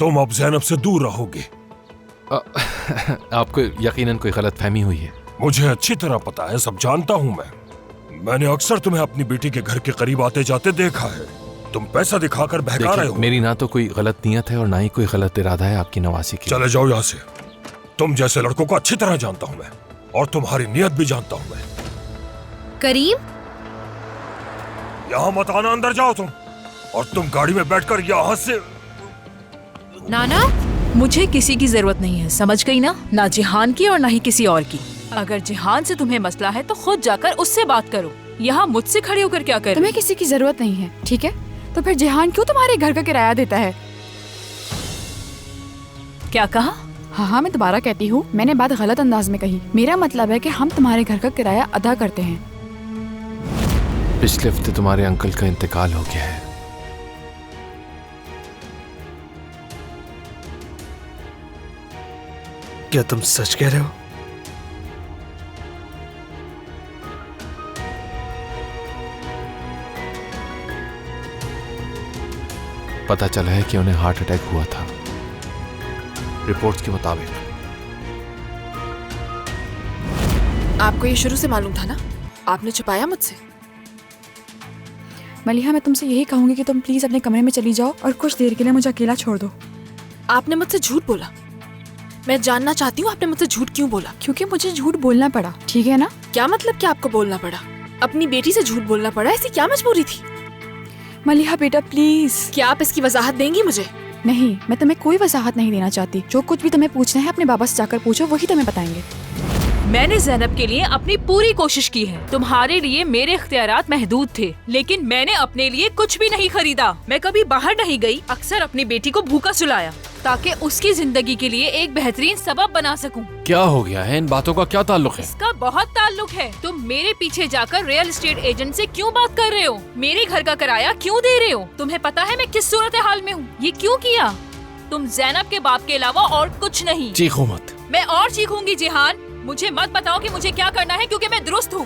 तुम अब ज़ैनब से दूर रहोगे। आपको यकीनन कोई गलतफहमी हुई है। मुझे अच्छी तरह पता है, सब जानता हूँ मैंने अक्सर तुम्हें अपनी बेटी के घर के करीब आते जाते देखा है। तुम पैसा दिखाकर बहका रहे हो। मेरी ना तो कोई गलत नीयत है और ना ही कोई गलत इरादा है आपकी नवासी की। चले जाओ यहाँ से। तुम जैसे लड़कों को अच्छी तरह जानता हूँ मैं, और तुम्हारी नीयत भी जानता हूँ मैं। करीम, यहाँ मत आना, अंदर जाओ तुम। और तुम गाड़ी में बैठकर यहाँ से। नाना, मुझे किसी की जरूरत नहीं है, समझ गई ना? ना जिहान की और ना ही किसी और की। अगर जिहान से तुम्हें मसला है तो खुद जाकर उससे बात करो। यहाँ मुझसे खड़े होकर क्या कर? तुम्हें किसी की जरूरत नहीं है, ठीक है? तो फिर जिहान क्यों तुम्हारे घर का किराया देता है? क्या कहा? हाँ, मैं दोबारा कहती हूँ, मैंने बात गलत अंदाज में कही। मेरा मतलब है कि हम तुम्हारे घर का किराया अदा करते हैं। पिछले हफ्ते तुम्हारे अंकल का इंतकाल हो गया है। क्या तुम सच कह रहे हो? पता चला है कि उन्हें हार्ट अटैक हुआ था, रिपोर्ट्स के मुताबिक। आपको ये शुरू से मालूम था ना? आपने छुपाया मुझसे? मलिहा, मैं तुमसे यही कहूंगी कि तुम प्लीज अपने कमरे में चली जाओ और कुछ देर के लिए मुझे अकेला छोड़ दो। आपने मुझसे झूठ बोला। मैं जानना चाहती हूँ आपने मुझसे झूठ क्यों बोला? क्योंकि मुझे झूठ बोलना पड़ा, ठीक है ना? क्या मतलब कि आपको बोलना पड़ा? अपनी बेटी से झूठ बोलना पड़ा, ऐसी क्या मजबूरी थी? मलिहा बेटा प्लीज। क्या आप इसकी वजाहत देंगी मुझे? नहीं, मैं तुम्हें कोई वजाहत नहीं देना चाहती। जो कुछ भी तुम्हें पूछना है अपने बाबा से जाकर पूछो, वही तुम्हें बताएंगे। मैंने ज़ैनब के लिए अपनी पूरी कोशिश की है। तुम्हारे लिए मेरे इख्तियारात महदूद थे, लेकिन मैंने अपने लिए कुछ भी नहीं खरीदा। मैं कभी बाहर नहीं गई, अक्सर अपनी बेटी को भूखा सुलाया ताकि उसकी जिंदगी के लिए एक बेहतरीन सबब बना सकूं। क्या हो गया है? इन बातों का क्या ताल्लुक है? इसका बहुत ताल्लुक है। तुम मेरे पीछे जाकर रियल एस्टेट एजेंट से क्यों बात कर रहे हो? मेरे घर का किराया क्यों दे रहे हो? तुम्हें पता है मैं किस सूरत हाल में हूँ? ये क्यों किया? तुम ज़ैनब के बाप के अलावा और कुछ नहीं। चीखो मत। मैं और चीखूंगी जिहान। मुझे मत बताओ कि मुझे क्या करना है, क्योंकि मैं दुरुस्त हूँ।